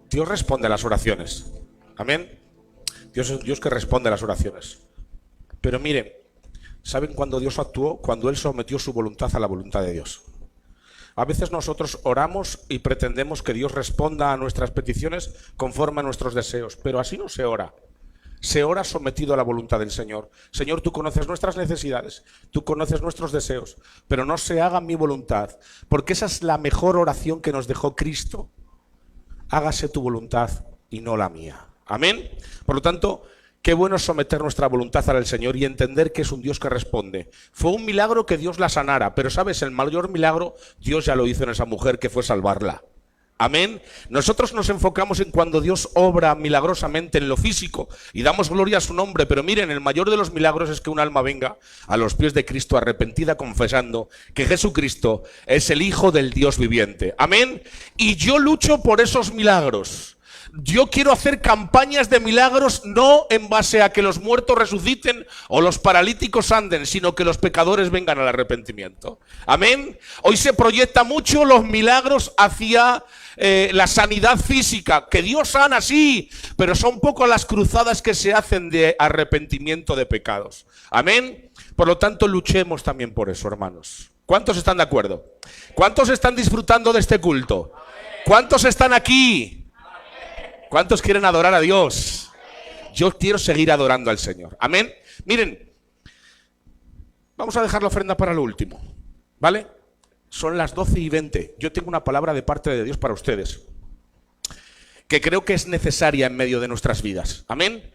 Dios responde a las oraciones. Amén. Dios es un Dios que responde a las oraciones. Pero miren, ¿saben cuándo Dios actuó? Cuando Él sometió su voluntad a la voluntad de Dios. A veces nosotros oramos y pretendemos que Dios responda a nuestras peticiones conforme a nuestros deseos, pero así no se ora. Se ora sometido a la voluntad del Señor. Señor, tú conoces nuestras necesidades, tú conoces nuestros deseos, pero no se haga mi voluntad, porque esa es la mejor oración que nos dejó Cristo. Hágase tu voluntad y no la mía. Amén. Por lo tanto, qué bueno es someter nuestra voluntad al Señor y entender que es un Dios que responde. Fue un milagro que Dios la sanara, pero ¿sabes? El mayor milagro Dios ya lo hizo en esa mujer, que fue salvarla. Amén. Nosotros nos enfocamos en cuando Dios obra milagrosamente en lo físico y damos gloria a su nombre, pero miren, el mayor de los milagros es que un alma venga a los pies de Cristo arrepentida, confesando que Jesucristo es el Hijo del Dios viviente. Amén. Y yo lucho por esos milagros. Yo quiero hacer campañas de milagros no en base a que los muertos resuciten o los paralíticos anden, sino que los pecadores vengan al arrepentimiento. Amén. Hoy se proyecta mucho los milagros hacia la sanidad física, que Dios sana, sí, pero son poco las cruzadas que se hacen de arrepentimiento de pecados. Amén. Por lo tanto, luchemos también por eso, hermanos. ¿Cuántos están de acuerdo? ¿Cuántos están disfrutando de este culto? ¿Cuántos están aquí? ¿Cuántos quieren adorar a Dios? Yo quiero seguir adorando al Señor. Amén. Miren, vamos a dejar la ofrenda para lo último, ¿vale? Son las 12:20. Yo tengo una palabra de parte de Dios para ustedes, que creo que es necesaria en medio de nuestras vidas. Amén.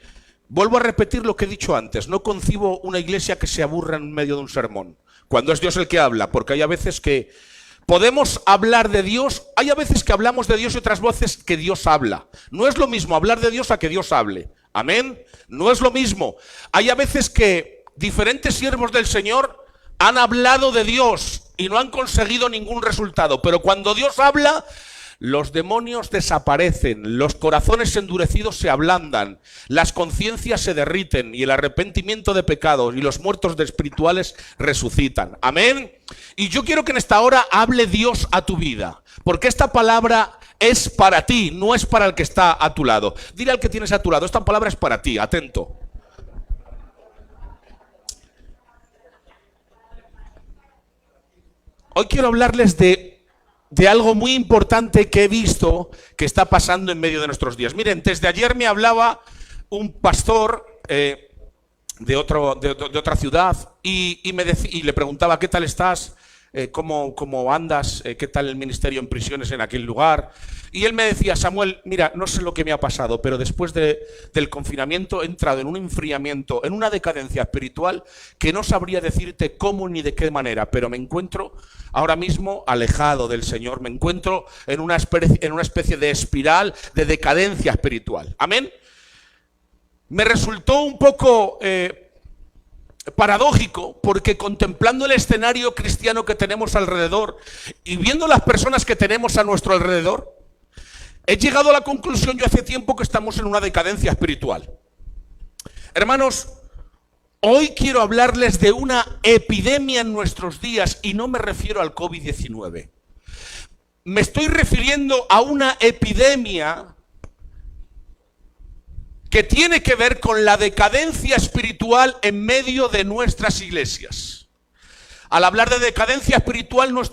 Vuelvo a repetir lo que he dicho antes. No concibo una iglesia que se aburra en medio de un sermón, cuando es Dios el que habla, porque hay a veces que podemos hablar de Dios, hay a veces que hablamos de Dios y otras veces que Dios habla. No es lo mismo hablar de Dios a que Dios hable. Amén. No es lo mismo. Hay a veces que diferentes siervos del Señor han hablado de Dios y no han conseguido ningún resultado. Pero cuando Dios habla, los demonios desaparecen, los corazones endurecidos se ablandan, las conciencias se derriten y el arrepentimiento de pecados y los muertos de espirituales resucitan. Amén. Y yo quiero que en esta hora hable Dios a tu vida, porque esta palabra es para ti, no es para el que está a tu lado. Dile al que tienes a tu lado, esta palabra es para ti, atento. Hoy quiero hablarles de algo muy importante que he visto que está pasando en medio de nuestros días. Miren, desde ayer me hablaba un pastor de otra ciudad y le preguntaba: ¿qué tal estás? ¿Cómo andas? ¿Qué tal el ministerio en prisiones en aquel lugar? Y él me decía: Samuel, mira, no sé lo que me ha pasado, pero después del confinamiento he entrado en un enfriamiento, en una decadencia espiritual que no sabría decirte cómo ni de qué manera, pero me encuentro ahora mismo alejado del Señor, me encuentro en una especie de espiral de decadencia espiritual. Amén. Me resultó un poco paradójico, porque contemplando el escenario cristiano que tenemos alrededor y viendo las personas que tenemos a nuestro alrededor, he llegado a la conclusión yo hace tiempo que estamos en una decadencia espiritual. Hermanos, hoy quiero hablarles de una epidemia en nuestros días y no me refiero al COVID-19. Me estoy refiriendo a una epidemia que tiene que ver con la decadencia espiritual en medio de nuestras iglesias. Al hablar de decadencia espiritual nos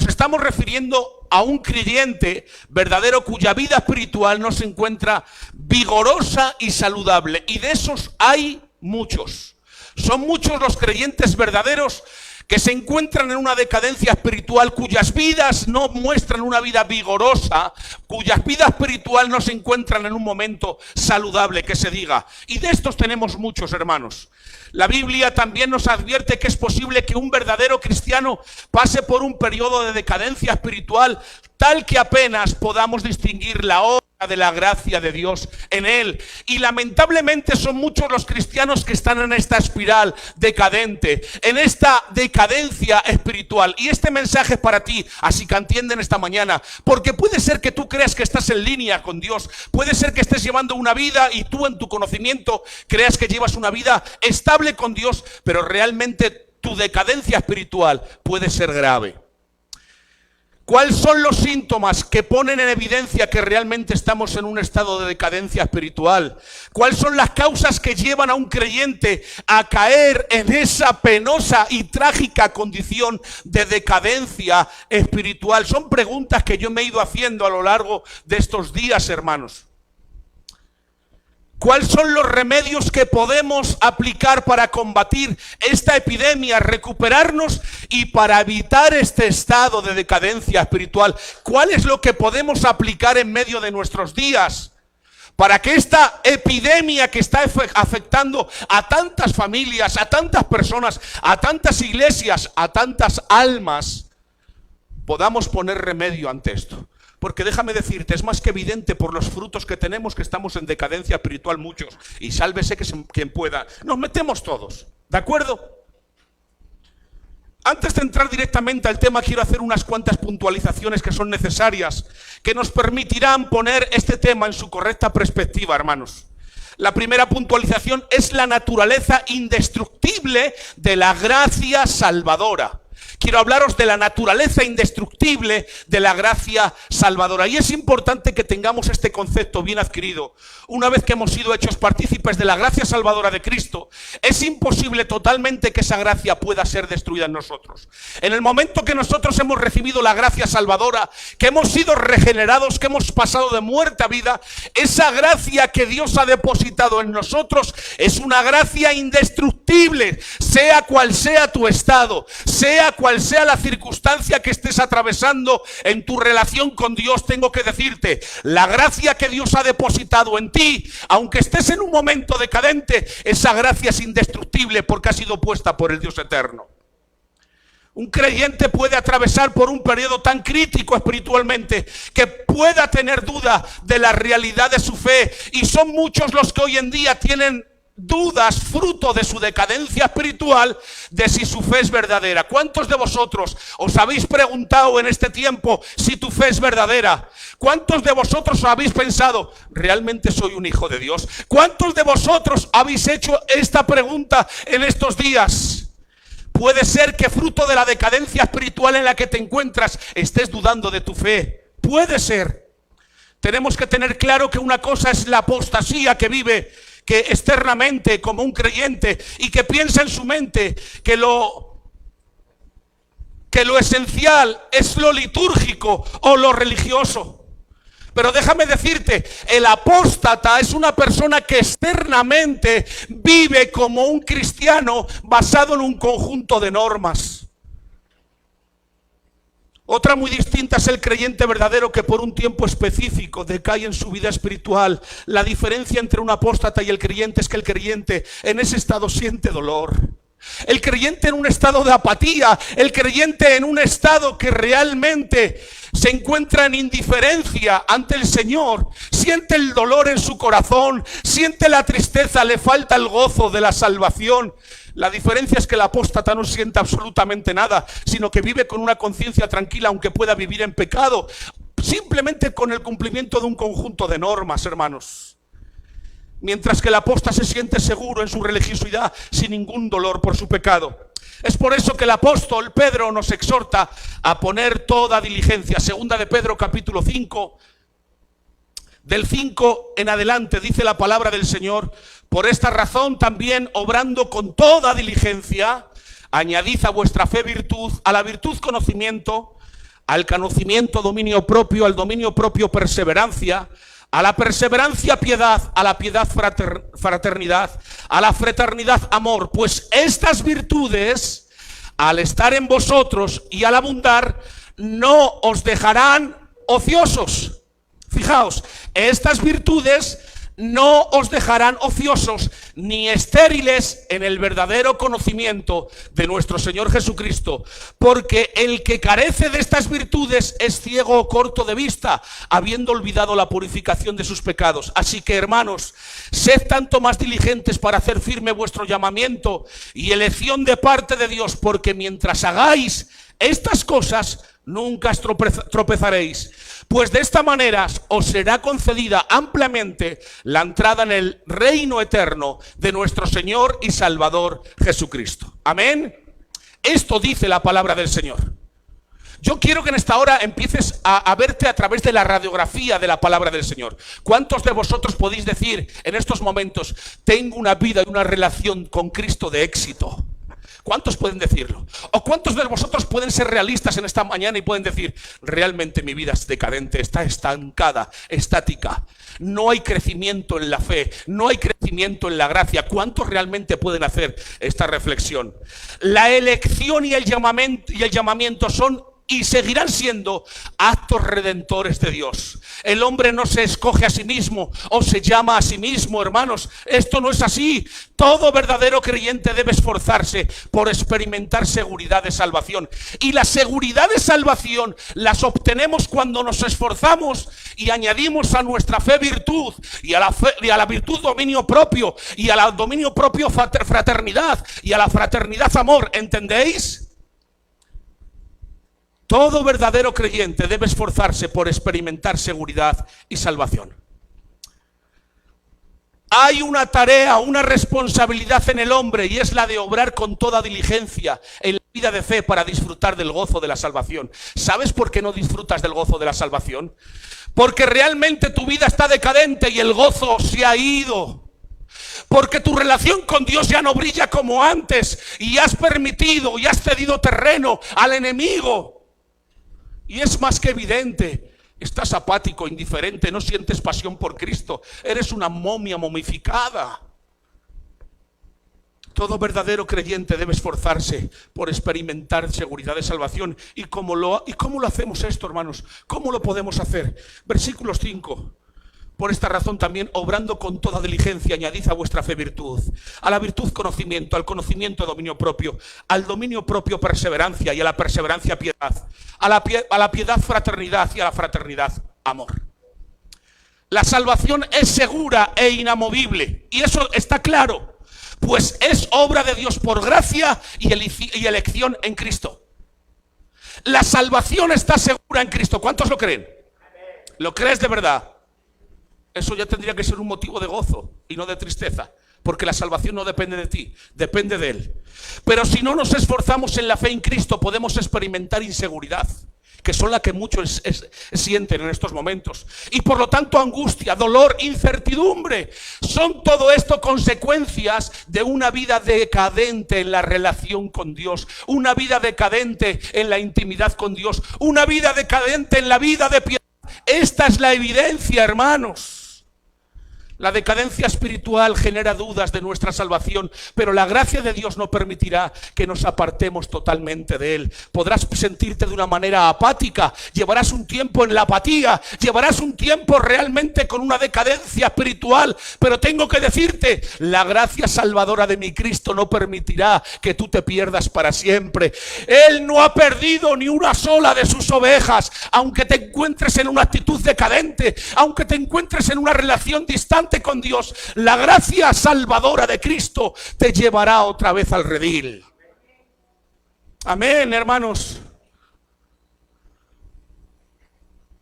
estamos refiriendo a un creyente verdadero cuya vida espiritual no se encuentra vigorosa y saludable. Y de esos hay muchos. Son muchos los creyentes verdaderos que se encuentran en una decadencia espiritual, cuyas vidas no muestran una vida vigorosa, cuyas vidas espiritual no se encuentran en un momento saludable, que se diga. Y de estos tenemos muchos, hermanos. La Biblia también nos advierte que es posible que un verdadero cristiano pase por un periodo de decadencia espiritual tal que apenas podamos distinguir la obra de la gracia de Dios en él. Y lamentablemente son muchos los cristianos que están en esta espiral decadente, en esta decadencia espiritual. Y este mensaje es para ti, así que entienden esta mañana, porque puede ser que tú creas que estás en línea con Dios, puede ser que estés llevando una vida y tú en tu conocimiento creas que llevas una vida estable con Dios, pero realmente tu decadencia espiritual puede ser grave. ¿Cuáles son los síntomas que ponen en evidencia que realmente estamos en un estado de decadencia espiritual? ¿Cuáles son las causas que llevan a un creyente a caer en esa penosa y trágica condición de decadencia espiritual? Son preguntas que yo me he ido haciendo a lo largo de estos días, hermanos. ¿Cuáles son los remedios que podemos aplicar para combatir esta epidemia, recuperarnos y para evitar este estado de decadencia espiritual? ¿Cuál es lo que podemos aplicar en medio de nuestros días para que esta epidemia que está afectando a tantas familias, a tantas personas, a tantas iglesias, a tantas almas, podamos poner remedio ante esto? Porque déjame decirte, es más que evidente por los frutos que tenemos que estamos en decadencia espiritual muchos. Y sálvese quien pueda. Nos metemos todos, ¿de acuerdo? Antes de entrar directamente al tema, quiero hacer unas cuantas puntualizaciones que son necesarias, que nos permitirán poner este tema en su correcta perspectiva, hermanos. La primera puntualización es la naturaleza indestructible de la gracia salvadora. Quiero hablaros de la naturaleza indestructible de la gracia salvadora. Y es importante que tengamos este concepto bien adquirido. Una vez que hemos sido hechos partícipes de la gracia salvadora de Cristo, es imposible totalmente que esa gracia pueda ser destruida en nosotros. En el momento que nosotros hemos recibido la gracia salvadora, que hemos sido regenerados, que hemos pasado de muerte a vida, esa gracia que Dios ha depositado en nosotros es una gracia indestructible, sea cual sea tu estado, sea cual sea la circunstancia que estés atravesando en tu relación con Dios. Tengo que decirte, la gracia que Dios ha depositado en ti, aunque estés en un momento decadente, esa gracia es indestructible porque ha sido puesta por el Dios eterno. Un creyente puede atravesar por un periodo tan crítico espiritualmente que pueda tener duda de la realidad de su fe, y son muchos los que hoy en día tienen dudas fruto de su decadencia espiritual de si su fe es verdadera. ¿Cuántos de vosotros os habéis preguntado en este tiempo si tu fe es verdadera? ¿Cuántos de vosotros os habéis pensado, realmente soy un hijo de Dios? ¿Cuántos de vosotros habéis hecho esta pregunta en estos días? Puede ser que fruto de la decadencia espiritual en la que te encuentras estés dudando de tu fe. Puede ser. Tenemos que tener claro que una cosa es la apostasía que vive que externamente como un creyente y que piensa en su mente que lo esencial es lo litúrgico o lo religioso. Pero déjame decirte, el apóstata es una persona que externamente vive como un cristiano basado en un conjunto de normas. Otra muy distinta es el creyente verdadero que por un tiempo específico decae en su vida espiritual. La diferencia entre un apóstata y el creyente es que el creyente en ese estado siente dolor. El creyente en un estado de apatía, el creyente en un estado que realmente se encuentra en indiferencia ante el Señor, siente el dolor en su corazón, siente la tristeza, le falta el gozo de la salvación. La diferencia es que el apóstata no siente absolutamente nada, sino que vive con una conciencia tranquila, aunque pueda vivir en pecado, simplemente con el cumplimiento de un conjunto de normas, hermanos. Mientras que el apóstata se siente seguro en su religiosidad, sin ningún dolor por su pecado. Es por eso que el apóstol Pedro nos exhorta a poner toda diligencia. Segunda de Pedro capítulo 5, del 5 en adelante, dice la palabra del Señor: por esta razón también, obrando con toda diligencia, añadid a vuestra fe virtud, a la virtud conocimiento, al conocimiento dominio propio, al dominio propio perseverancia, a la perseverancia piedad, a la piedad fraternidad, a la fraternidad amor. Pues estas virtudes, al estar en vosotros y al abundar, no os dejarán ociosos. Fijaos, estas virtudes no os dejarán ociosos ni estériles en el verdadero conocimiento de nuestro Señor Jesucristo, porque el que carece de estas virtudes es ciego o corto de vista, habiendo olvidado la purificación de sus pecados. Así que, hermanos, sed tanto más diligentes para hacer firme vuestro llamamiento y elección de parte de Dios, porque mientras hagáis estas cosas nunca os tropezaréis, pues de esta manera os será concedida ampliamente la entrada en el reino eterno de nuestro Señor y Salvador Jesucristo. Amén. Esto dice la palabra del Señor. Yo quiero que en esta hora empieces a verte a través de la radiografía de la palabra del Señor. ¿Cuántos de vosotros podéis decir en estos momentos, tengo una vida y una relación con Cristo de éxito? ¿Cuántos pueden decirlo? ¿O cuántos de vosotros pueden ser realistas en esta mañana y pueden decir, realmente mi vida es decadente, está estancada, estática? No hay crecimiento en la fe, no hay crecimiento en la gracia. ¿Cuántos realmente pueden hacer esta reflexión? La elección y el llamamiento son y seguirán siendo actos redentores de Dios. El hombre no se escoge a sí mismo o se llama a sí mismo, hermanos. Esto no es así. Todo verdadero creyente debe esforzarse por experimentar seguridad de salvación. Y la seguridad de salvación las obtenemos cuando nos esforzamos y añadimos a nuestra fe virtud, y a la virtud dominio propio, y al dominio propio fraternidad, y a la fraternidad amor. ¿Entendéis? Todo verdadero creyente debe esforzarse por experimentar seguridad y salvación. Hay una tarea, una responsabilidad en el hombre, y es la de obrar con toda diligencia en la vida de fe para disfrutar del gozo de la salvación. ¿Sabes por qué no disfrutas del gozo de la salvación? Porque realmente tu vida está decadente y el gozo se ha ido. Porque tu relación con Dios ya no brilla como antes y has permitido y has cedido terreno al enemigo. Y es más que evidente, estás apático, indiferente, no sientes pasión por Cristo, eres una momia momificada. Todo verdadero creyente debe esforzarse por experimentar seguridad de salvación. ¿Y cómo lo hacemos esto, hermanos? ¿Cómo lo podemos hacer? Versículos 5. Por esta razón también, obrando con toda diligencia, añadid a vuestra fe virtud, a la virtud conocimiento, al conocimiento dominio propio, al dominio propio perseverancia, y a la perseverancia piedad, a la piedad fraternidad, y a la fraternidad amor. La salvación es segura e inamovible, y eso está claro, pues es obra de Dios por gracia y elección en Cristo. La salvación está segura en Cristo. ¿Cuántos lo creen? ¿Lo crees de verdad? Eso ya tendría que ser un motivo de gozo y no de tristeza, porque la salvación no depende de ti, depende de Él. Pero si no nos esforzamos en la fe en Cristo, podemos experimentar inseguridad, que son la que muchos sienten en estos momentos. Y por lo tanto angustia, dolor, incertidumbre. Son todo esto consecuencias de una vida decadente en la relación con Dios, una vida decadente en la intimidad con Dios, una vida decadente en la vida de piedad. Esta es la evidencia, hermanos. La decadencia espiritual genera dudas de nuestra salvación, pero la gracia de Dios no permitirá que nos apartemos totalmente de Él. Podrás sentirte de una manera apática, llevarás un tiempo en la apatía, llevarás un tiempo realmente con una decadencia espiritual, pero tengo que decirte, la gracia salvadora de mi Cristo no permitirá que tú te pierdas para siempre. Él no ha perdido ni una sola de sus ovejas, aunque te encuentres en una actitud decadente, aunque te encuentres en una relación distante con Dios, la gracia salvadora de Cristo te llevará otra vez al redil. Amén, hermanos.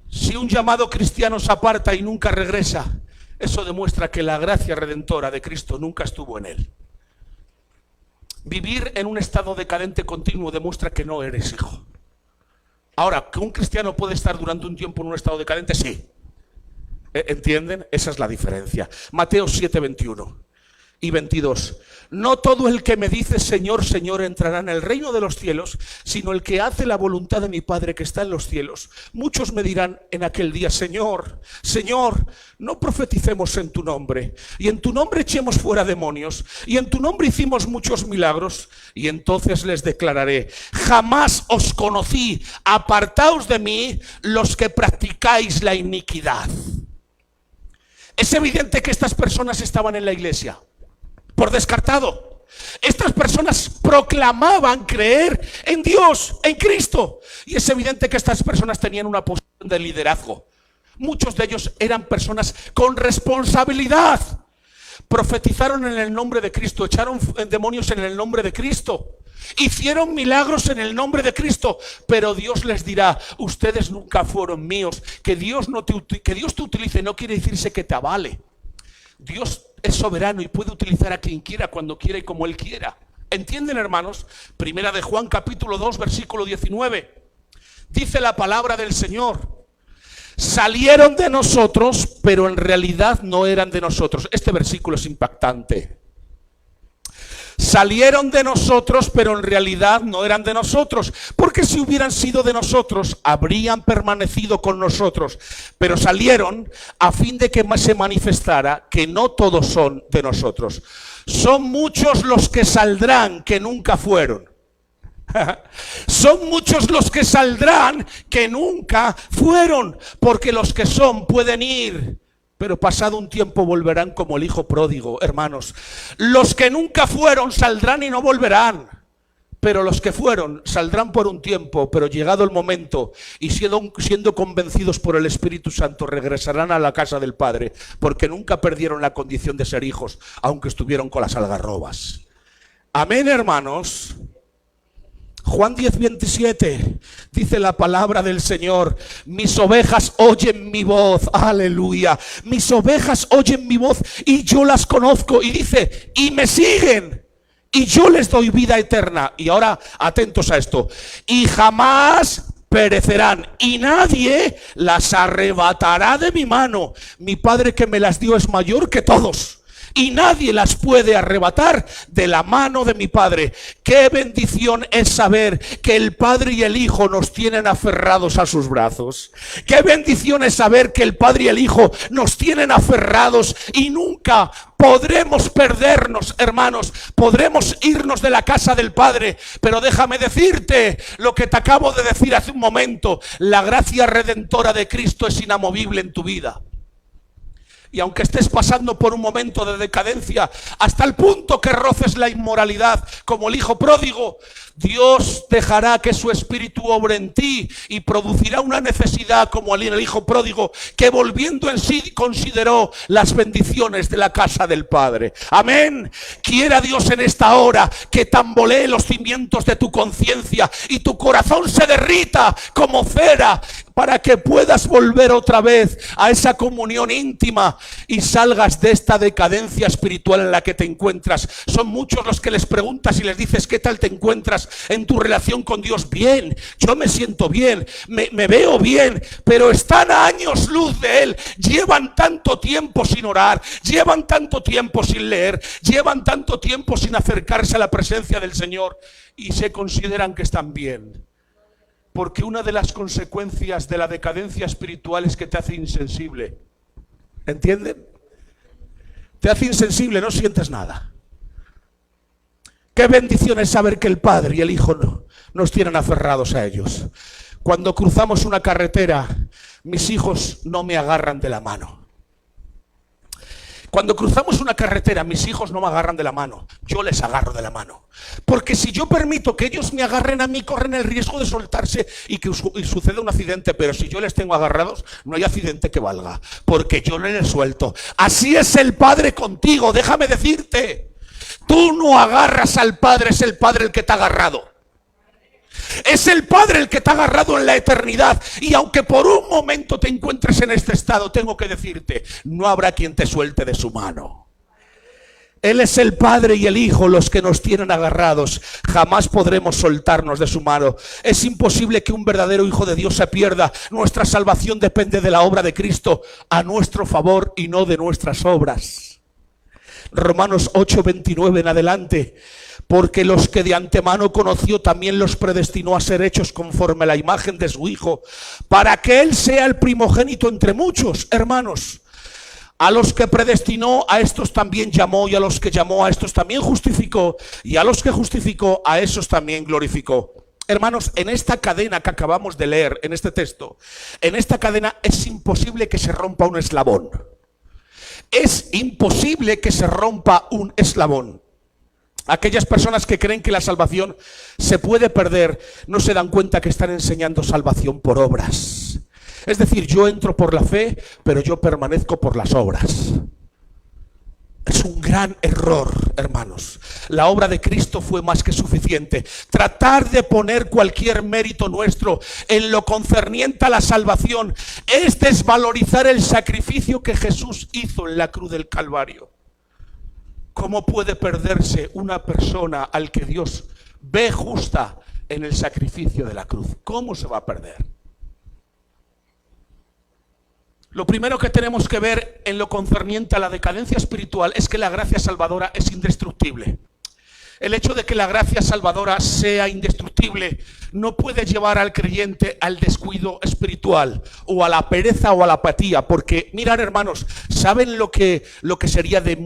Si un llamado cristiano se aparta y nunca regresa, eso demuestra que la gracia redentora de Cristo nunca estuvo en él. Vivir en un estado decadente continuo demuestra que no eres hijo. Ahora, ¿que un cristiano puede estar durante un tiempo en un estado decadente? Sí. ¿Entienden? Esa es la diferencia. Mateo 7, 21 y 22. No todo el que me dice Señor, Señor entrará en el reino de los cielos, sino el que hace la voluntad de mi Padre que está en los cielos. Muchos me dirán en aquel día, Señor, Señor, no profeticemos en tu nombre, y en tu nombre echemos fuera demonios, y en tu nombre hicimos muchos milagros. Y entonces les declararé, jamás os conocí, apartaos de mí los que practicáis la iniquidad. Es evidente que estas personas estaban en la iglesia, por descartado. Estas personas proclamaban creer en Dios, en Cristo. Y es evidente que estas personas tenían una posición de liderazgo. Muchos de ellos eran personas con responsabilidad. Profetizaron en el nombre de Cristo, echaron demonios en el nombre de Cristo, hicieron milagros en el nombre de Cristo, pero Dios les dirá, ustedes nunca fueron míos. Que Dios te utilice no quiere decirse que te avale. Dios es soberano y puede utilizar a quien quiera, cuando quiera y como Él quiera. ¿Entienden, hermanos? Primera de Juan capítulo 2 versículo 19. Dice la palabra del Señor: salieron de nosotros, pero en realidad no eran de nosotros. Este versículo es impactante. Salieron de nosotros, pero en realidad no eran de nosotros, porque si hubieran sido de nosotros, habrían permanecido con nosotros. Pero salieron a fin de que se manifestara que no todos son de nosotros. Son muchos los que saldrán que nunca fueron. Son muchos los que saldrán que nunca fueron, porque los que son pueden ir, pero pasado un tiempo volverán como el hijo pródigo. Hermanos, los que nunca fueron saldrán y no volverán, pero los que fueron saldrán por un tiempo, pero llegado el momento y siendo convencidos por el Espíritu Santo, regresarán a la casa del Padre, porque nunca perdieron la condición de ser hijos, aunque estuvieron con las algarrobas. Amén, hermanos. Juan 10:27 dice la palabra del Señor: mis ovejas oyen mi voz, aleluya, mis ovejas oyen mi voz y yo las conozco, y dice, y me siguen, y yo les doy vida eterna. Y ahora atentos a esto: y jamás perecerán, y nadie las arrebatará de mi mano. Mi Padre que me las dio es mayor que todos, y nadie las puede arrebatar de la mano de mi Padre. Qué bendición es saber que el Padre y el Hijo nos tienen aferrados a sus brazos. Qué bendición es saber que el Padre y el Hijo nos tienen aferrados y nunca podremos perdernos, hermanos. Podremos irnos de la casa del Padre, pero déjame decirte lo que te acabo de decir hace un momento: la gracia redentora de Cristo es inamovible en tu vida. Y aunque estés pasando por un momento de decadencia, hasta el punto que roces la inmoralidad como el hijo pródigo, Dios dejará que su espíritu obre en ti y producirá una necesidad como el hijo pródigo, que volviendo en sí consideró las bendiciones de la casa del Padre. Amén. Quiera Dios en esta hora que tambolee los cimientos de tu conciencia y tu corazón se derrita como cera, para que puedas volver otra vez a esa comunión íntima y salgas de esta decadencia espiritual en la que te encuentras. Son muchos los que les preguntas y les dices: ¿qué tal te encuentras en tu relación con Dios? Bien, yo me siento bien, me veo bien, pero están a años luz de Él. Llevan tanto tiempo sin orar, llevan tanto tiempo sin leer, llevan tanto tiempo sin acercarse a la presencia del Señor y se consideran que están bien. Porque una de las consecuencias de la decadencia espiritual es que te hace insensible. ¿Entienden? Te hace insensible, no sientes nada. Qué bendición es saber que el Padre y el Hijo nos tienen aferrados a ellos. Cuando cruzamos una carretera, mis hijos no me agarran de la mano. Cuando cruzamos una carretera, mis hijos no me agarran de la mano, yo les agarro de la mano. Porque si yo permito que ellos me agarren a mí, corren el riesgo de soltarse y que suceda un accidente. Pero si yo les tengo agarrados, no hay accidente que valga, porque yo no les suelto. Así es el Padre contigo, déjame decirte. Tú no agarras al Padre, es el Padre el que te ha agarrado. Es el Padre el que te ha agarrado en la eternidad. Y aunque por un momento te encuentres en este estado, tengo que decirte: no habrá quien te suelte de su mano. Él es el Padre y el Hijo los que nos tienen agarrados. Jamás podremos soltarnos de su mano. Es imposible que un verdadero hijo de Dios se pierda. Nuestra salvación depende de la obra de Cristo a nuestro favor y no de nuestras obras. Romanos 8:29 en adelante: porque los que de antemano conoció también los predestinó a ser hechos conforme a la imagen de su Hijo, para que Él sea el primogénito entre muchos hermanos. A los que predestinó, a estos también llamó, y a los que llamó, a estos también justificó, y a los que justificó, a esos también glorificó. Hermanos, en esta cadena que acabamos de leer, en este texto, en esta cadena es imposible que se rompa un eslabón. Es imposible que se rompa un eslabón. Aquellas personas que creen que la salvación se puede perder no se dan cuenta que están enseñando salvación por obras. Es decir, yo entro por la fe, pero yo permanezco por las obras. Es un gran error, hermanos. La obra de Cristo fue más que suficiente. Tratar de poner cualquier mérito nuestro en lo concerniente a la salvación es desvalorizar el sacrificio que Jesús hizo en la cruz del Calvario. ¿Cómo puede perderse una persona al que Dios ve justa en el sacrificio de la cruz. ¿Cómo se va a perder? Lo primero que tenemos que ver en lo concerniente a la decadencia espiritual es que la gracia salvadora es indestructible. El hecho de que la gracia salvadora sea indestructible no puede llevar al creyente al descuido espiritual o a la pereza o a la apatía, porque mirad, hermanos, ¿saben lo que sería de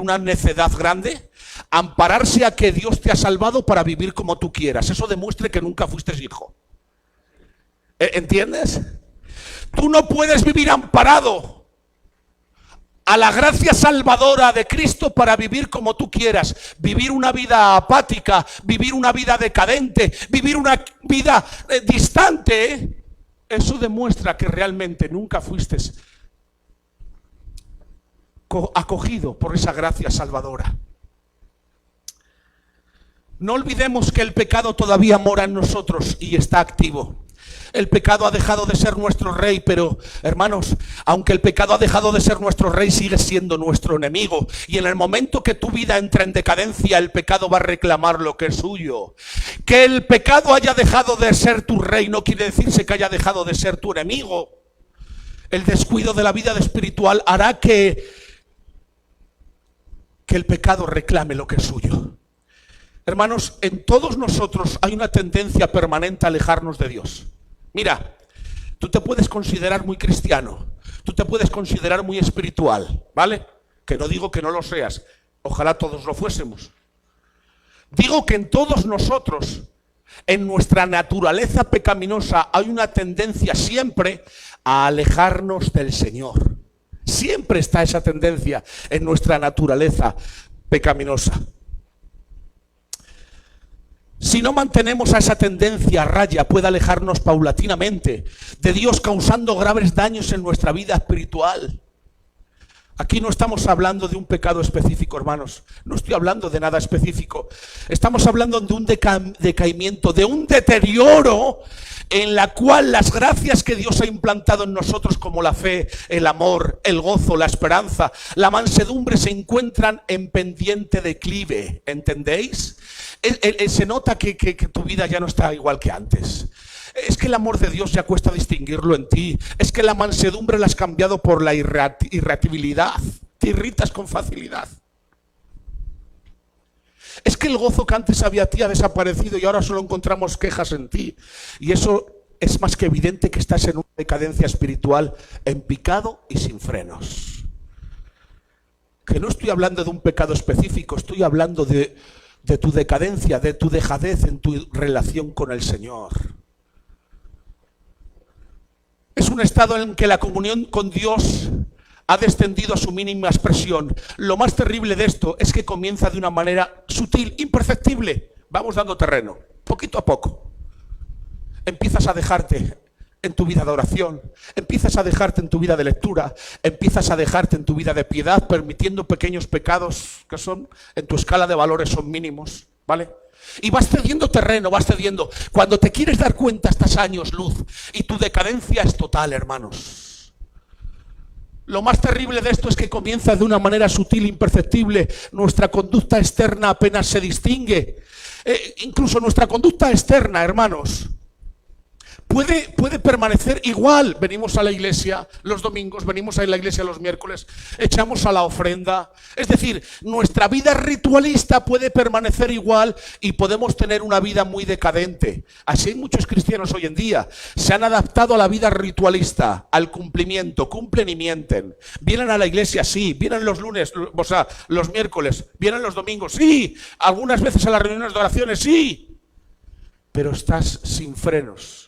una necedad grande? Ampararse a que Dios te ha salvado para vivir como tú quieras. Eso demuestra que nunca fuiste hijo. ¿Entiendes? Tú no puedes vivir amparado a la gracia salvadora de Cristo para vivir como tú quieras, vivir una vida apática, vivir una vida decadente, vivir una vida distante. Eso demuestra que realmente nunca fuiste acogido por esa gracia salvadora. No olvidemos que el pecado todavía mora en nosotros y está activo. El pecado ha dejado de ser nuestro rey, pero hermanos, aunque el pecado ha dejado de ser nuestro rey, sigue siendo nuestro enemigo. Y en el momento que tu vida entra en decadencia, el pecado va a reclamar lo que es suyo. Que el pecado haya dejado de ser tu rey no quiere decirse que haya dejado de ser tu enemigo. El descuido de la vida espiritual hará que el pecado reclame lo que es suyo. Hermanos, en todos nosotros hay una tendencia permanente a alejarnos de Dios. Mira, tú te puedes considerar muy cristiano, tú te puedes considerar muy espiritual, ¿vale? Que no digo que no lo seas, ojalá todos lo fuésemos. Digo que en todos nosotros, en nuestra naturaleza pecaminosa, hay una tendencia siempre a alejarnos del Señor. Siempre está esa tendencia en nuestra naturaleza pecaminosa. Si no mantenemos a esa tendencia a raya, puede alejarnos paulatinamente de Dios, causando graves daños en nuestra vida espiritual. Aquí no estamos hablando de un pecado específico, hermanos. No estoy hablando de nada específico. Estamos hablando de un decaimiento, de un deterioro en la cual las gracias que Dios ha implantado en nosotros, como la fe, el amor, el gozo, la esperanza, la mansedumbre, se encuentran en pendiente declive. ¿Entendéis? Se nota que tu vida ya no está igual que antes. Es que el amor de Dios ya cuesta distinguirlo en ti. Es que la mansedumbre la has cambiado por la irritabilidad. Te irritas con facilidad. Es que el gozo que antes había en ti ha desaparecido y ahora solo encontramos quejas en ti. Y eso es más que evidente que estás en una decadencia espiritual, en picado y sin frenos. Que no estoy hablando de un pecado específico, estoy hablando de tu decadencia, de tu dejadez en tu relación con el Señor. Es un estado en que la comunión con Dios ha descendido a su mínima expresión. Lo más terrible de esto es que comienza de una manera sutil, imperceptible. Vamos dando terreno, poquito a poco. Empiezas a dejarte en tu vida de oración, empiezas a dejarte en tu vida de lectura, empiezas a dejarte en tu vida de piedad, permitiendo pequeños pecados que son, en tu escala de valores son mínimos, ¿vale? Y vas cediendo terreno, vas cediendo. Cuando te quieres dar cuenta, estás años luz y tu decadencia es total, hermanos. Lo más terrible de esto es que comienza de una manera sutil, imperceptible. Nuestra conducta externa apenas se distingue. Incluso nuestra conducta externa, hermanos, puede permanecer igual. Venimos a la iglesia los domingos, venimos a la iglesia los miércoles, echamos a la ofrenda. Es decir, nuestra vida ritualista puede permanecer igual y podemos tener una vida muy decadente. Así hay muchos cristianos hoy en día. Se han adaptado a la vida ritualista, al cumplimiento, cumplen y mienten. Vienen a la iglesia, sí. Vienen los lunes, o sea, los miércoles. Vienen los domingos, sí. Algunas veces a las reuniones de oraciones, sí. Pero estás sin frenos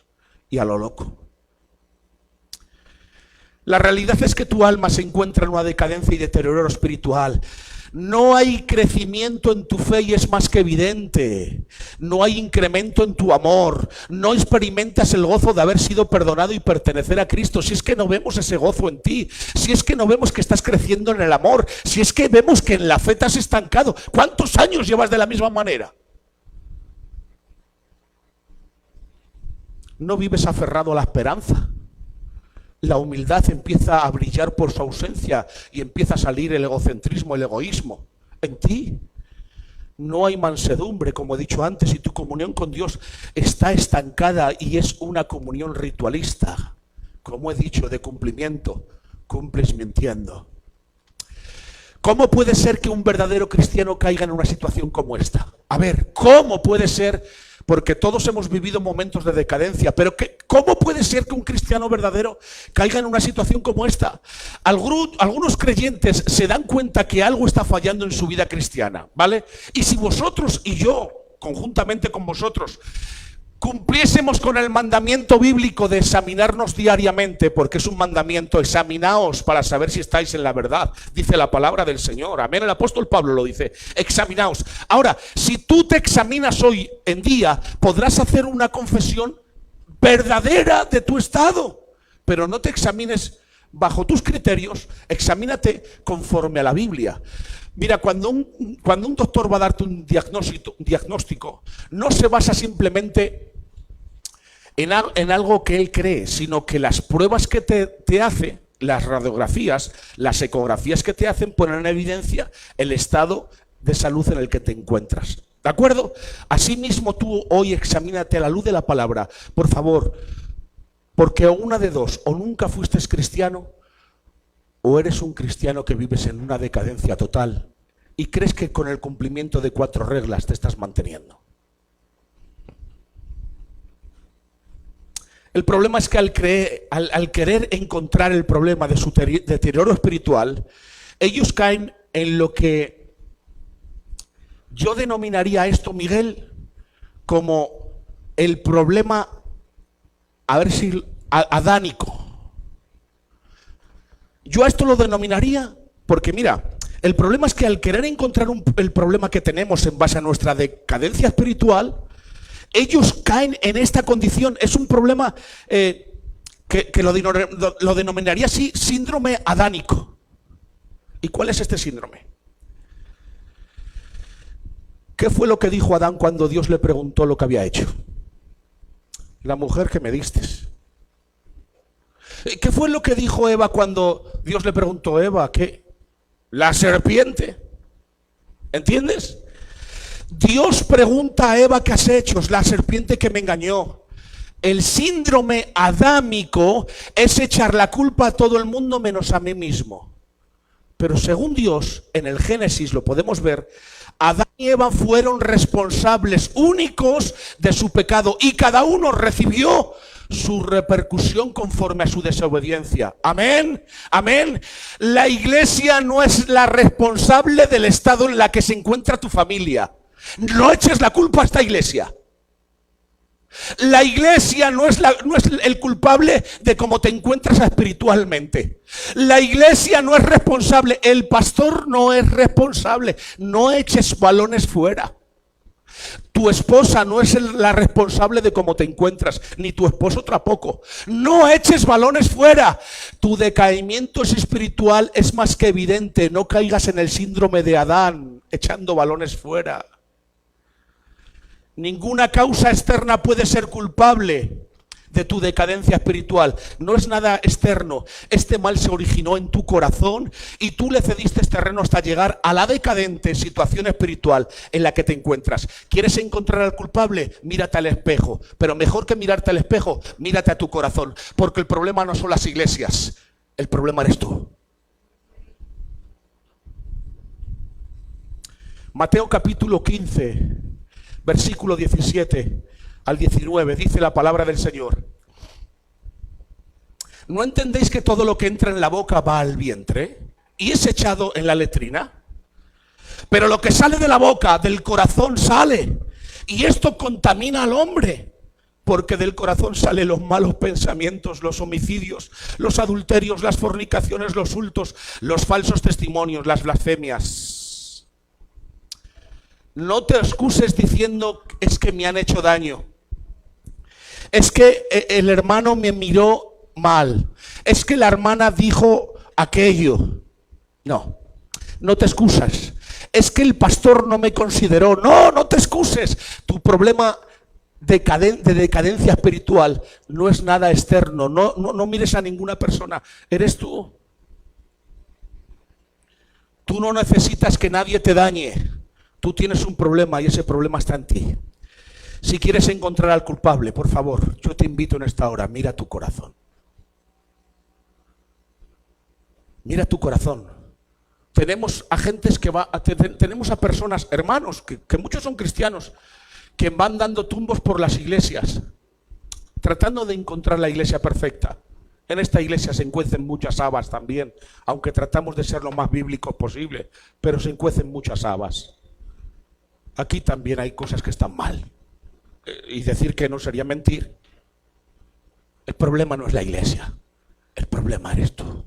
y a lo loco. La realidad es que tu alma se encuentra en una decadencia y deterioro espiritual. No hay crecimiento en tu fe y es más que evidente. No hay incremento en tu amor. No experimentas el gozo de haber sido perdonado y pertenecer a Cristo. Si es que no vemos ese gozo en ti. Si es que no vemos que estás creciendo en el amor. Si es que vemos que en la fe te has estancado. ¿Cuántos años llevas de la misma manera? No vives aferrado a la esperanza. La humildad empieza a brillar por su ausencia y empieza a salir el egocentrismo, el egoísmo en ti. no hay mansedumbre, como he dicho antes, y tu comunión con Dios está estancada y es una comunión ritualista, como he dicho, de cumplimiento, cumples mintiendo. ¿Cómo puede ser que un verdadero cristiano caiga en una situación como esta? A ver, ¿cómo puede ser? Porque todos hemos vivido momentos de decadencia, pero ¿cómo puede ser que un cristiano verdadero caiga en una situación como esta? Algunos creyentes se dan cuenta que algo está fallando en su vida cristiana, ¿vale? Y si vosotros y yo, conjuntamente con vosotros, cumpliésemos con el mandamiento bíblico de examinarnos diariamente, porque es un mandamiento, examinaos para saber si estáis en la verdad, dice la palabra del Señor, amén, el apóstol Pablo lo dice, examinaos. Ahora, si tú te examinas hoy en día, podrás hacer una confesión verdadera de tu estado, pero no te examines bajo tus criterios, examínate conforme a la Biblia. Mira, cuando un doctor va a darte un diagnóstico, no se basa simplemente en algo que él cree, sino que las pruebas que te hace, las radiografías, las ecografías que te hacen, ponen en evidencia el estado de salud en el que te encuentras. ¿De acuerdo? Asimismo tú hoy examínate a la luz de la palabra, por favor, porque o una de dos, o nunca fuiste cristiano, o eres un cristiano que vives en una decadencia total y crees que con el cumplimiento de 4 reglas te estás manteniendo. El problema es que al querer encontrar el problema de su deterioro espiritual, ellos caen en lo que yo denominaría esto, Miguel, como el problema, a ver si adánico. Yo a esto lo denominaría, porque mira, el problema es que al querer encontrar el problema que tenemos en base a nuestra decadencia espiritual, ellos caen en esta condición. Es un problema que lo denominaría así, síndrome adánico. ¿Y cuál es este síndrome? ¿Qué fue lo que dijo Adán cuando Dios le preguntó lo que había hecho? La mujer que me diste. ¿Qué fue lo que dijo Eva cuando Dios le preguntó, Eva, qué? La serpiente. ¿Entiendes? Dios pregunta a Eva, ¿qué has hecho? Es la serpiente que me engañó. El síndrome adámico es echar la culpa a todo el mundo menos a mí mismo. Pero según Dios, en el Génesis lo podemos ver, Adán y Eva fueron responsables únicos de su pecado y cada uno recibió su repercusión conforme a su desobediencia. Amén, amén. La iglesia no es la responsable del estado en la que se encuentra tu familia. No eches la culpa a esta iglesia. La iglesia no es el culpable de cómo te encuentras espiritualmente. La iglesia no es responsable, el pastor no es responsable. No eches balones fuera. Tu esposa no es la responsable de cómo te encuentras, ni tu esposo tampoco. No eches balones fuera. Tu decaimiento espiritual es más que evidente. No caigas en el síndrome de Adán, echando balones fuera. Ninguna causa externa puede ser culpable de tu decadencia espiritual. No es nada externo. Este mal se originó en tu corazón y tú le cediste terreno hasta llegar a la decadente situación espiritual en la que te encuentras. ¿Quieres encontrar al culpable? Mírate al espejo. Pero mejor que mirarte al espejo, mírate a tu corazón. Porque el problema no son las iglesias. El problema eres tú. Mateo capítulo 15. Versículo 17 al 19, dice la palabra del Señor. ¿No entendéis que todo lo que entra en la boca va al vientre y es echado en la letrina? Pero lo que sale de la boca, del corazón sale, y esto contamina al hombre, porque del corazón salen los malos pensamientos, los homicidios, los adulterios, las fornicaciones, los hurtos, los falsos testimonios, las blasfemias. No te excuses diciendo, es que me han hecho daño. Es que el hermano me miró mal. Es que la hermana dijo aquello. No, no te excusas. Es que el pastor no me consideró. No, no te excuses. Tu problema de decadencia espiritual no es nada externo. No mires a ninguna persona. Eres tú. Tú no necesitas que nadie te dañe. Tú tienes un problema y ese problema está en ti. Si quieres encontrar al culpable, por favor, yo te invito en esta hora, mira tu corazón. Mira tu corazón. Tenemos agentes tenemos a personas, hermanos, que muchos son cristianos, que van dando tumbos por las iglesias, tratando de encontrar la iglesia perfecta. En esta iglesia se encuecen muchas habas también, aunque tratamos de ser lo más bíblicos posible, pero se encuecen muchas habas. Aquí también hay cosas que están mal. Y decir que no sería mentir. El problema no es la iglesia, el problema eres tú.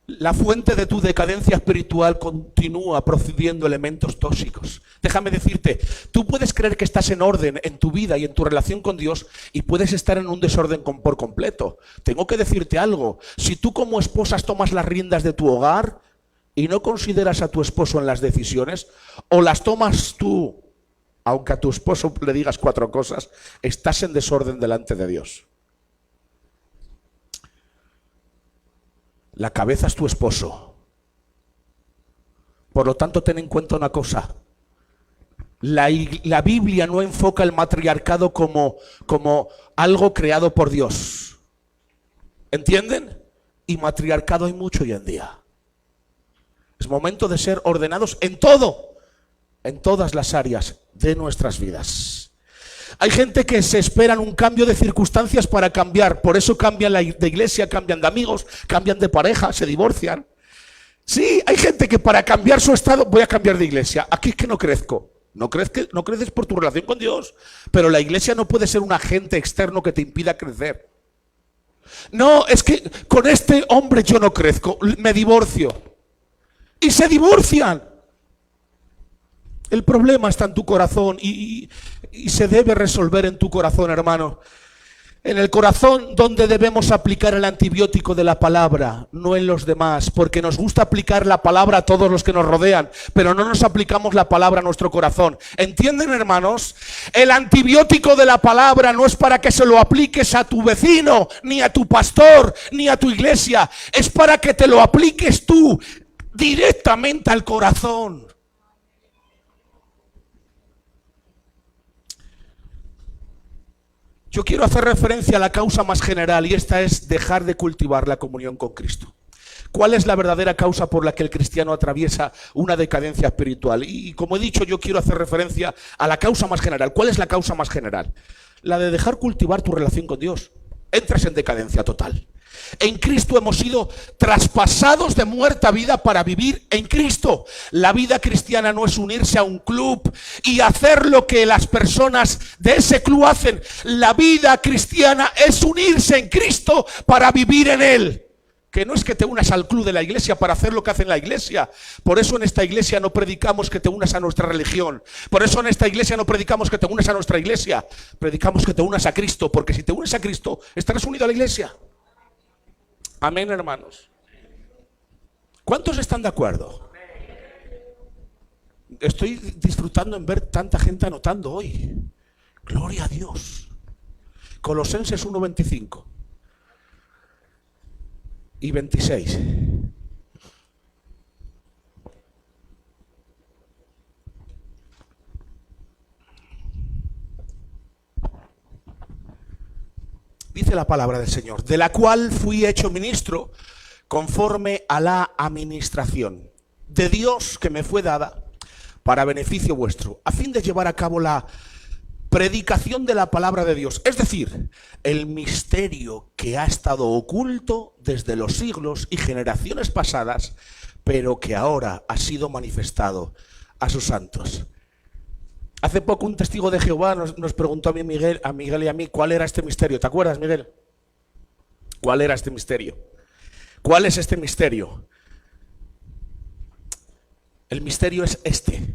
La fuente de tu decadencia espiritual continúa produciendo elementos tóxicos. Déjame decirte, tú puedes creer que estás en orden en tu vida y en tu relación con Dios y puedes estar en un desorden por completo. Tengo que decirte algo, si tú como esposas tomas las riendas de tu hogar y no consideras a tu esposo en las decisiones, o las tomas tú, aunque a tu esposo le digas 4 cosas, estás en desorden delante de Dios. La cabeza es tu esposo. Por lo tanto, ten en cuenta una cosa. La Biblia no enfoca el matriarcado como algo creado por Dios. ¿Entienden? Y matriarcado hay mucho hoy en día. Es momento de ser ordenados en todo, en todas las áreas de nuestras vidas. Hay gente que se esperan un cambio de circunstancias para cambiar. Por eso cambian de iglesia, cambian de amigos, cambian de pareja, se divorcian. Sí, hay gente que para cambiar su estado, voy a cambiar de iglesia. Aquí es que no crezco. No creces por tu relación con Dios. Pero la iglesia no puede ser un agente externo que te impida crecer. No, es que con este hombre yo no crezco, me divorcio. Y se divorcian. El problema está en tu corazón y se debe resolver en tu corazón, hermano. En el corazón donde debemos aplicar el antibiótico de la palabra, no en los demás, porque nos gusta aplicar la palabra a todos los que nos rodean, pero no nos aplicamos la palabra a nuestro corazón. ¿Entienden, hermanos? El antibiótico de la palabra no es para que se lo apliques a tu vecino, ni a tu pastor, ni a tu iglesia. Es para que te lo apliques tú directamente al corazón. Yo quiero hacer referencia a la causa más general y esta es dejar de cultivar la comunión con Cristo. ¿Cuál es la verdadera causa por la que el cristiano atraviesa una decadencia espiritual? Y como he dicho, yo quiero hacer referencia a la causa más general. ¿Cuál es la causa más general? La de dejar cultivar tu relación con Dios. Entras en decadencia total. En Cristo hemos sido traspasados de muerte a vida para vivir en Cristo. La vida cristiana no es unirse a un club y hacer lo que las personas de ese club hacen. La vida cristiana es unirse en Cristo para vivir en Él. Que no es que te unas al club de la iglesia para hacer lo que hace en la iglesia. Por eso en esta iglesia no predicamos que te unas a nuestra religión. Por eso en esta iglesia no predicamos que te unas a nuestra iglesia. Predicamos que te unas a Cristo, porque si te unes a Cristo estarás unido a la iglesia. Amén, hermanos. ¿Cuántos están de acuerdo? Estoy disfrutando en ver tanta gente anotando hoy. Gloria a Dios. Colosenses 1:25 y 26. Dice la palabra del Señor, de la cual fui hecho ministro conforme a la administración de Dios que me fue dada para beneficio vuestro, a fin de llevar a cabo la predicación de la palabra de Dios, es decir, el misterio que ha estado oculto desde los siglos y generaciones pasadas, pero que ahora ha sido manifestado a sus santos. Hace poco un testigo de Jehová nos preguntó a Miguel y a mí cuál era este misterio. ¿Te acuerdas, Miguel? ¿Cuál era este misterio? ¿Cuál es este misterio? El misterio es este: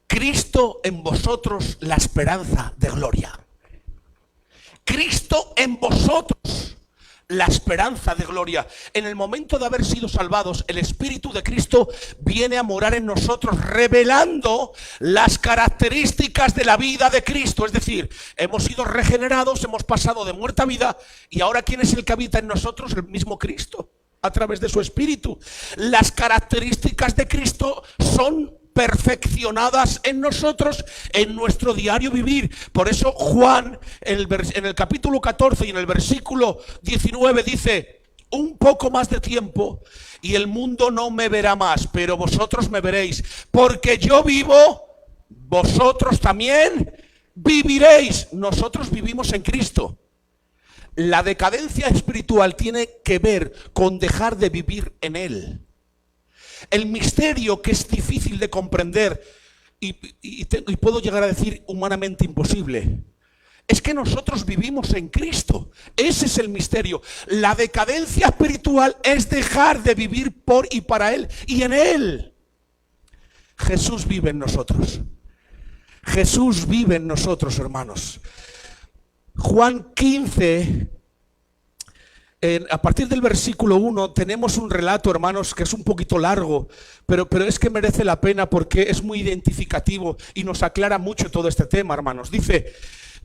Cristo en vosotros, la esperanza de gloria. Cristo en vosotros, la esperanza de gloria. En el momento de haber sido salvados, el Espíritu de Cristo viene a morar en nosotros, revelando las características de la vida de Cristo. Es decir, hemos sido regenerados, hemos pasado de muerte a vida, y ahora ¿quién es el que habita en nosotros? El mismo Cristo, a través de su Espíritu. Las características de Cristo son perfeccionadas en nosotros, en nuestro diario vivir. Por eso Juan en el capítulo 14 y en el versículo 19 dice: un poco más de tiempo y el mundo no me verá más, pero vosotros me veréis, porque yo vivo, vosotros también viviréis. Nosotros vivimos en Cristo. La decadencia espiritual tiene que ver con dejar de vivir en Él. El misterio, que es difícil de comprender y puedo llegar a decir humanamente imposible, es que nosotros vivimos en Cristo. Ese es el misterio. La decadencia espiritual es dejar de vivir por y para Él y en Él. Jesús vive en nosotros. Jesús vive en nosotros, hermanos. Juan 15, a partir del versículo 1, tenemos un relato, hermanos, que es un poquito largo, pero es que merece la pena porque es muy identificativo y nos aclara mucho todo este tema, hermanos. Dice: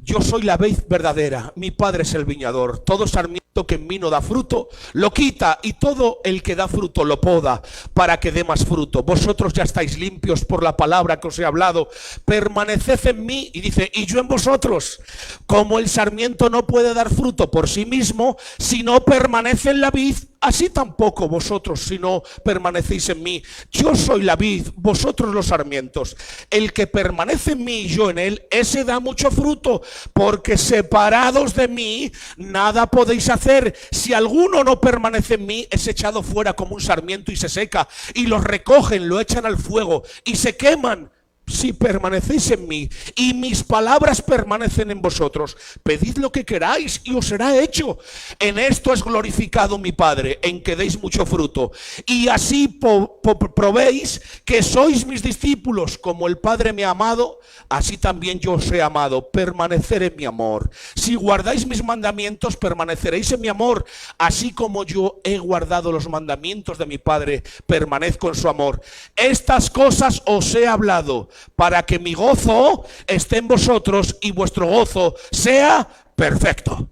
yo soy la vid verdadera, mi Padre es el viñador. Todo sarmiento que en mí no da fruto, lo quita, y todo el que da fruto lo poda, para que dé más fruto. Vosotros ya estáis limpios por la palabra que os he hablado. Permaneced en mí, y dice, y yo en vosotros. Como el sarmiento no puede dar fruto por sí mismo, si no permanece en la vid, así tampoco vosotros, si no permanecéis en mí. Yo soy la vid, vosotros los sarmientos. El que permanece en mí y yo en él, ese da mucho fruto, porque separados de mí nada podéis hacer. Si alguno no permanece en mí, es echado fuera como un sarmiento y se seca, y los recogen, lo echan al fuego y se queman. Si permanecéis en mí y mis palabras permanecen en vosotros, pedid lo que queráis y os será hecho. En esto es glorificado mi Padre, en que deis mucho fruto, y así probéis que sois mis discípulos. Como el Padre me ha amado, así también yo os he amado. Permanecer en mi amor. Si guardáis mis mandamientos, permaneceréis en mi amor, así como yo he guardado los mandamientos de mi Padre, permanezco en su amor. Estas cosas os he hablado, para que mi gozo esté en vosotros y vuestro gozo sea perfecto.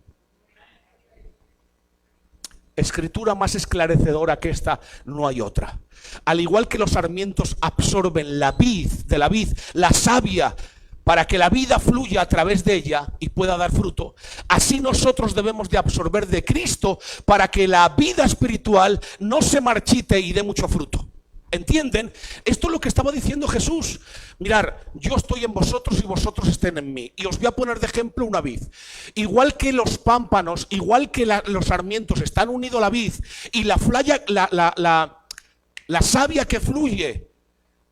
Escritura más esclarecedora que esta no hay otra. Al igual que los sarmientos absorben la vid, de la vid, la savia, para que la vida fluya a través de ella y pueda dar fruto, así nosotros debemos de absorber de Cristo para que la vida espiritual no se marchite y dé mucho fruto. ¿Entienden? Esto es lo que estaba diciendo Jesús. Mirar, yo estoy en vosotros y vosotros estén en mí. Y os voy a poner de ejemplo una vid. Igual que los pámpanos, igual que los sarmientos están unidos a la vid, y la savia que fluye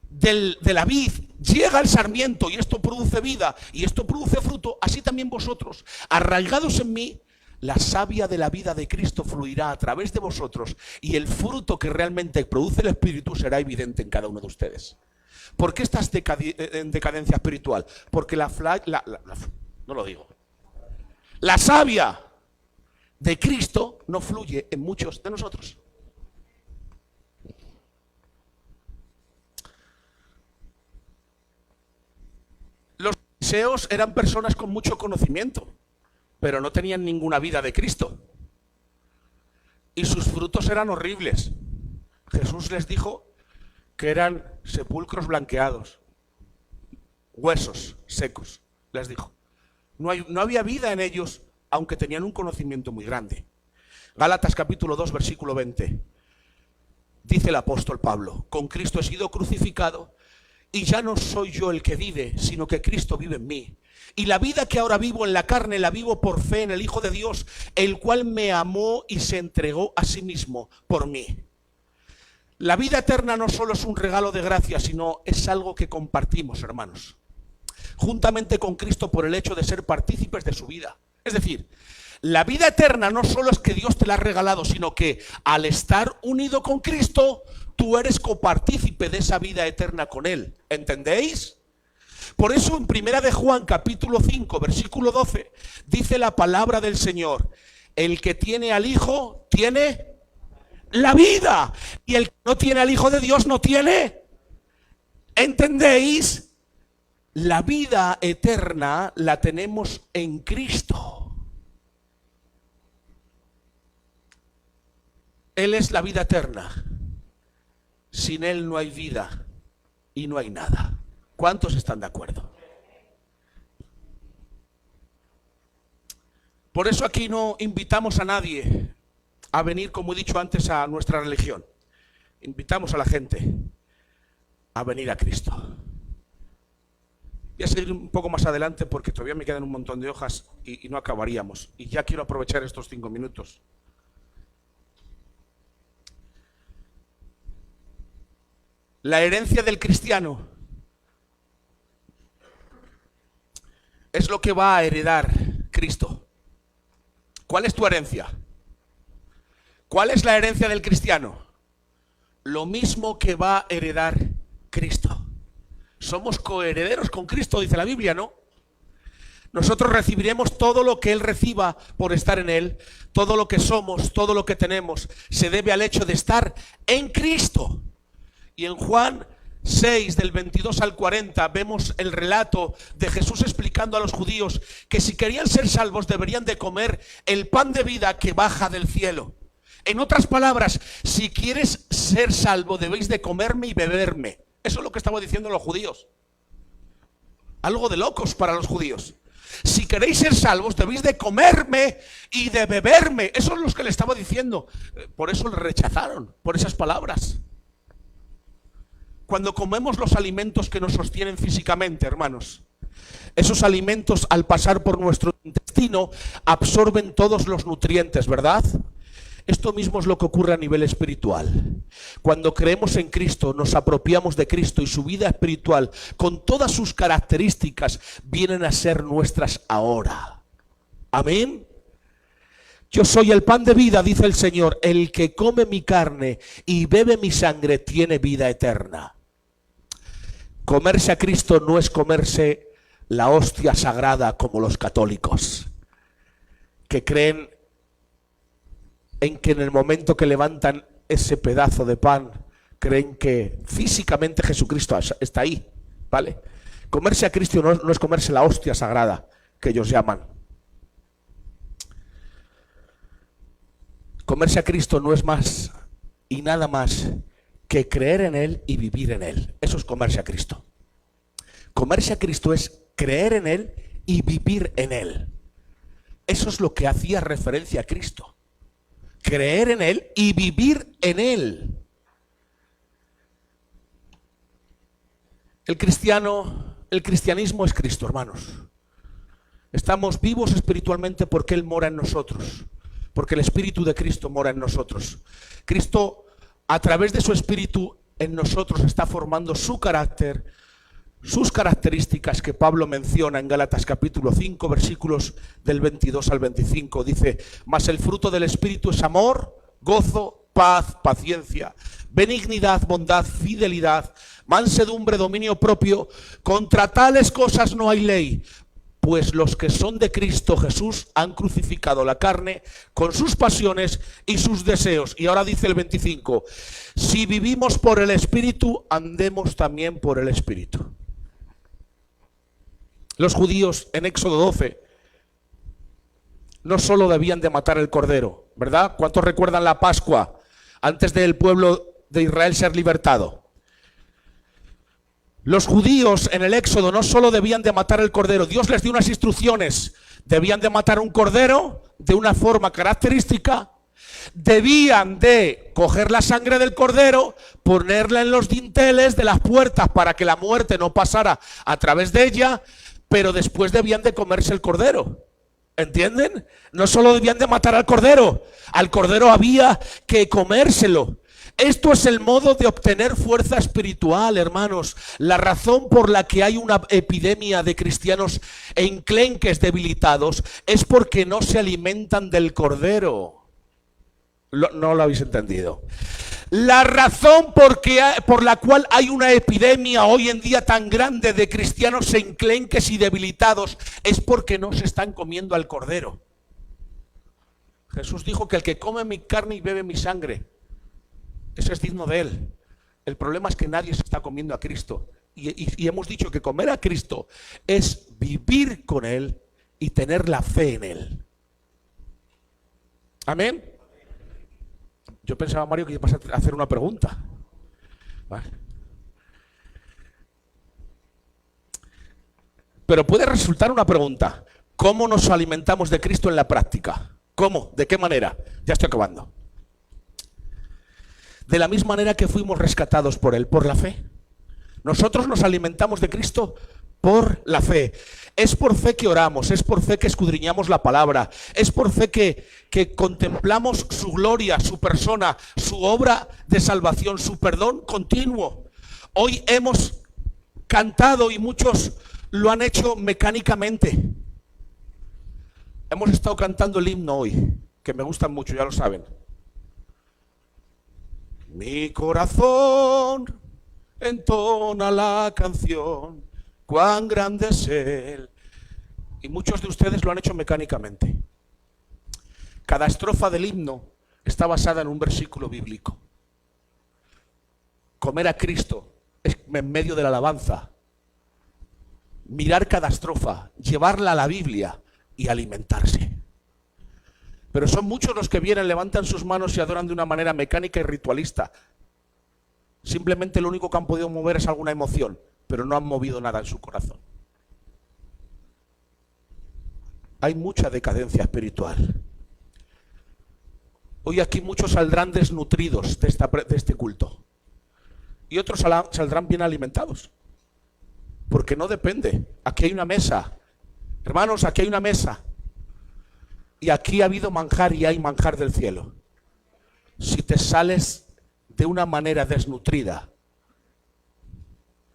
de la vid llega al sarmiento, y esto produce vida y esto produce fruto, así también vosotros, arraigados en mí, la savia de la vida de Cristo fluirá a través de vosotros, y el fruto que realmente produce el Espíritu será evidente en cada uno de ustedes. ¿Por qué estás en decadencia espiritual? Porque la savia de Cristo no fluye en muchos de nosotros. Los fariseos eran personas con mucho conocimiento, pero no tenían ninguna vida de Cristo. Y sus frutos eran horribles. Jesús les dijo que eran sepulcros blanqueados, huesos secos, les dijo. No había vida en ellos, aunque tenían un conocimiento muy grande. Gálatas capítulo 2, versículo 20. Dice el apóstol Pablo: con Cristo he sido crucificado, y ya no soy yo el que vive, sino que Cristo vive en mí. Y la vida que ahora vivo en la carne, la vivo por fe en el Hijo de Dios, el cual me amó y se entregó a sí mismo por mí. La vida eterna no solo es un regalo de gracia, sino es algo que compartimos, hermanos, juntamente con Cristo, por el hecho de ser partícipes de su vida. Es decir, la vida eterna no solo es que Dios te la ha regalado, sino que al estar unido con Cristo, tú eres copartícipe de esa vida eterna con Él. ¿Entendéis? Por eso en Primera de Juan capítulo 5 versículo 12 dice la palabra del Señor: el que tiene al Hijo tiene la vida, y el que no tiene al Hijo de Dios no tiene. ¿Entendéis? La vida eterna la tenemos en Cristo. Él es la vida eterna. Sin Él no hay vida. y no hay nada. ¿Cuántos están de acuerdo? Por eso aquí no invitamos a nadie a venir, como he dicho antes, a nuestra religión. Invitamos a la gente a venir a Cristo. Voy a seguir un poco más adelante porque todavía me quedan un montón de hojas y no acabaríamos. Y ya quiero aprovechar estos 5 minutos. La herencia del cristiano es lo que va a heredar Cristo. ¿Cuál es tu herencia? ¿Cuál es la herencia del cristiano? Lo mismo que va a heredar Cristo. Somos coherederos con Cristo, dice la Biblia, ¿no? Nosotros recibiremos todo lo que Él reciba por estar en Él. Todo lo que somos, todo lo que tenemos, se debe al hecho de estar en Cristo. Y en Juan 6, del 22 al 40, vemos el relato de Jesús explicando a los judíos que si querían ser salvos deberían de comer el pan de vida que baja del cielo. En otras palabras, si quieres ser salvo debéis de comerme y beberme. Eso es lo que estaban diciendo los judíos. Algo de locos para los judíos. Si queréis ser salvos debéis de comerme y de beberme. Eso es lo que le estaba diciendo. Por eso le rechazaron, por esas palabras. Cuando comemos los alimentos que nos sostienen físicamente, hermanos, esos alimentos al pasar por nuestro intestino absorben todos los nutrientes, ¿verdad? Esto mismo es lo que ocurre a nivel espiritual. Cuando creemos en Cristo, nos apropiamos de Cristo y su vida espiritual, con todas sus características, vienen a ser nuestras ahora. Amén. Yo soy el pan de vida, dice el Señor. El que come mi carne y bebe mi sangre tiene vida eterna. Comerse a Cristo no es comerse la hostia sagrada como los católicos, que creen en que en el momento que levantan ese pedazo de pan, creen que físicamente Jesucristo está ahí, ¿vale? Comerse a Cristo no es comerse la hostia sagrada, que ellos llaman. Comerse a Cristo no es más y nada más que creer en Él y vivir en Él. Eso es comerse a Cristo. Comerse a Cristo es creer en Él y vivir en Él. Eso es lo que hacía referencia a Cristo. Creer en Él y vivir en Él. El cristianismo es Cristo, hermanos. Estamos vivos espiritualmente porque Él mora en nosotros, porque el Espíritu de Cristo mora en nosotros. Cristo, a través de su Espíritu en nosotros, está formando su carácter, sus características que Pablo menciona en Gálatas capítulo 5, versículos del 22 al 25. Dice: mas el fruto del Espíritu es amor, gozo, paz, paciencia, benignidad, bondad, fidelidad, mansedumbre, dominio propio. Contra tales cosas no hay ley. Pues los que son de Cristo Jesús han crucificado la carne con sus pasiones y sus deseos. Y ahora dice el 25: si vivimos por el Espíritu, andemos también por el Espíritu. Los judíos en Éxodo 12 no solo debían de matar el cordero, ¿verdad? ¿Cuántos recuerdan la Pascua antes del pueblo de Israel ser libertado? Los judíos en el Éxodo no solo debían de matar el cordero, Dios les dio unas instrucciones. Debían de matar un cordero de una forma característica, debían de coger la sangre del cordero, ponerla en los dinteles de las puertas para que la muerte no pasara a través de ella, pero después debían de comerse el cordero. ¿Entienden? No solo debían de matar al cordero había que comérselo. Esto es el modo de obtener fuerza espiritual, hermanos. La razón por la que hay una epidemia de cristianos enclenques, debilitados, es porque no se alimentan del cordero. No lo habéis entendido. La razón por la cual hay una epidemia hoy en día tan grande de cristianos enclenques y debilitados es porque no se están comiendo al cordero. Jesús dijo que el que come mi carne y bebe mi sangre, ese es digno de Él. El problema es que nadie se está comiendo a Cristo. Y hemos dicho que comer a Cristo es vivir con Él y tener la fe en Él. Amén. Yo pensaba, Mario, que ibas a hacer una pregunta. ¿Vale? Pero puede resultar una pregunta: ¿cómo nos alimentamos de Cristo en la práctica? ¿Cómo? ¿De qué manera? Ya estoy acabando. De la misma manera que fuimos rescatados por Él, por la fe. Nosotros nos alimentamos de Cristo por la fe. Es por fe que oramos, es por fe que escudriñamos la palabra, es por fe que contemplamos su gloria, su persona, su obra de salvación, su perdón continuo. Hoy hemos cantado y muchos lo han hecho mecánicamente. Hemos estado cantando el himno hoy, que me gustan mucho, ya lo saben. Mi corazón entona la canción, cuán grande es Él. Y muchos de ustedes lo han hecho mecánicamente. Cada estrofa del himno está basada en un versículo bíblico. Comer a Cristo es en medio de la alabanza. Mirar cada estrofa, llevarla a la Biblia y alimentarse. Pero son muchos los que vienen, levantan sus manos y adoran de una manera mecánica y ritualista. Simplemente lo único que han podido mover es alguna emoción, pero no han movido nada en su corazón. Hay mucha decadencia espiritual. Hoy aquí muchos saldrán desnutridos de este culto. Y otros saldrán bien alimentados. Porque no depende. Aquí hay una mesa. Hermanos, aquí hay una mesa. Y aquí ha habido manjar y hay manjar del cielo. Si te sales de una manera desnutrida,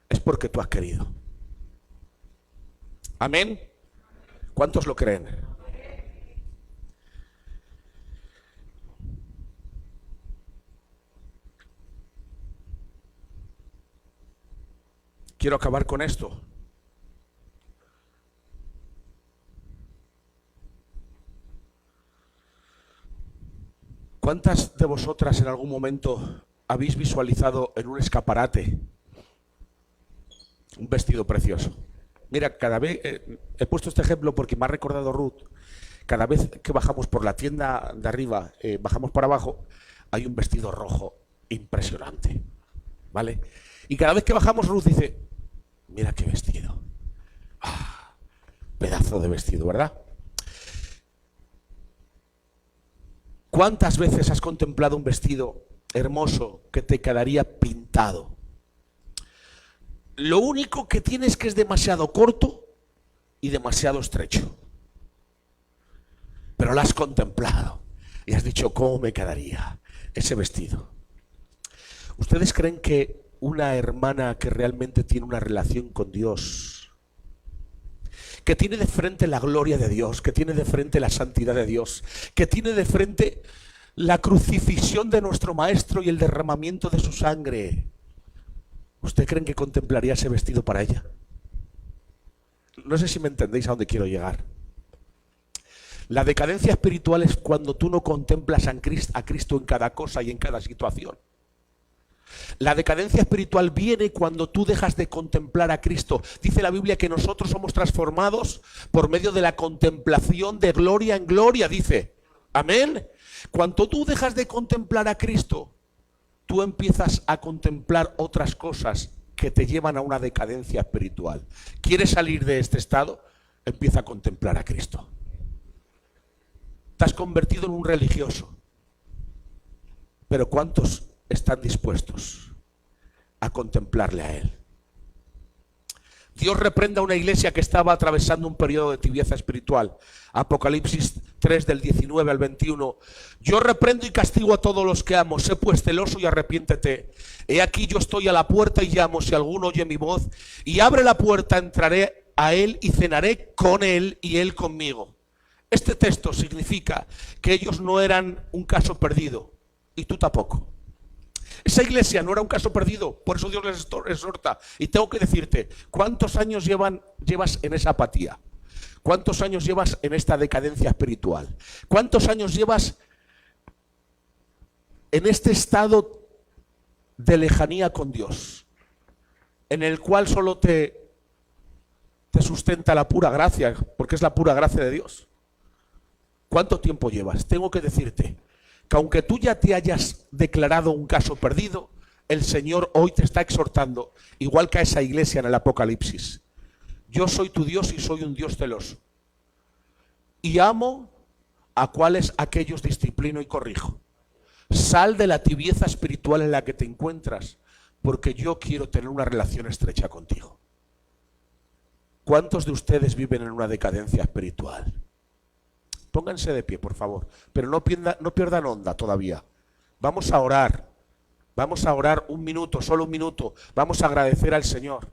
es porque tú has querido. Amén. ¿Cuántos lo creen? Quiero acabar con esto. ¿Cuántas de vosotras en algún momento habéis visualizado en un escaparate un vestido precioso? Mira, cada vez, he puesto este ejemplo porque me ha recordado Ruth. Cada vez que bajamos por la tienda de arriba, bajamos para abajo, hay un vestido rojo impresionante, ¿vale? Y cada vez que bajamos, Ruth dice: mira qué vestido. ¡Ah! Pedazo de vestido, ¿verdad? ¿Cuántas veces has contemplado un vestido hermoso que te quedaría pintado? Lo único que tienes que es demasiado corto y demasiado estrecho. Pero lo has contemplado y has dicho: ¿cómo me quedaría ese vestido? ¿Ustedes creen que una hermana que realmente tiene una relación con Dios, que tiene de frente la gloria de Dios, que tiene de frente la santidad de Dios, que tiene de frente la crucifixión de nuestro Maestro y el derramamiento de su sangre, ¿usted creen que contemplaría ese vestido para ella? No sé si me entendéis a dónde quiero llegar. La decadencia espiritual es cuando tú no contemplas a Cristo en cada cosa y en cada situación. La decadencia espiritual viene cuando tú dejas de contemplar a Cristo. Dice la Biblia que nosotros somos transformados por medio de la contemplación de gloria en gloria, dice. Amén. Cuando tú dejas de contemplar a Cristo, tú empiezas a contemplar otras cosas que te llevan a una decadencia espiritual. ¿Quieres salir de este estado? Empieza a contemplar a Cristo. Te has convertido en un religioso. Pero ¿cuántos están dispuestos a contemplarle a Él? Dios reprenda a una iglesia que estaba atravesando un periodo de tibieza espiritual. Apocalipsis 3 del 19 al 21. Yo reprendo y castigo a todos los que amo. Sé pues celoso y arrepiéntete. He aquí yo estoy a la puerta y llamo. Si alguno oye mi voz y abre la puerta, entraré a él y cenaré con él y él conmigo. Este texto significa que ellos no eran un caso perdido y tú tampoco. Esa iglesia no era un caso perdido, por eso Dios les exhorta. Y tengo que decirte, ¿cuántos años llevas en esa apatía? ¿Cuántos años llevas en esta decadencia espiritual? ¿Cuántos años llevas en este estado de lejanía con Dios, en el cual solo te sustenta la pura gracia, porque es la pura gracia de Dios? ¿Cuánto tiempo llevas? Tengo que decirte que aunque tú ya te hayas declarado un caso perdido, el Señor hoy te está exhortando, igual que a esa iglesia en el Apocalipsis. Yo soy tu Dios y soy un Dios celoso. Y amo a cuales aquellos disciplino y corrijo. Sal de la tibieza espiritual en la que te encuentras, porque yo quiero tener una relación estrecha contigo. ¿Cuántos de ustedes viven en una decadencia espiritual? Pónganse de pie, por favor, pero no pierdan onda todavía. Vamos a orar un minuto, solo un minuto. Vamos a agradecer al Señor.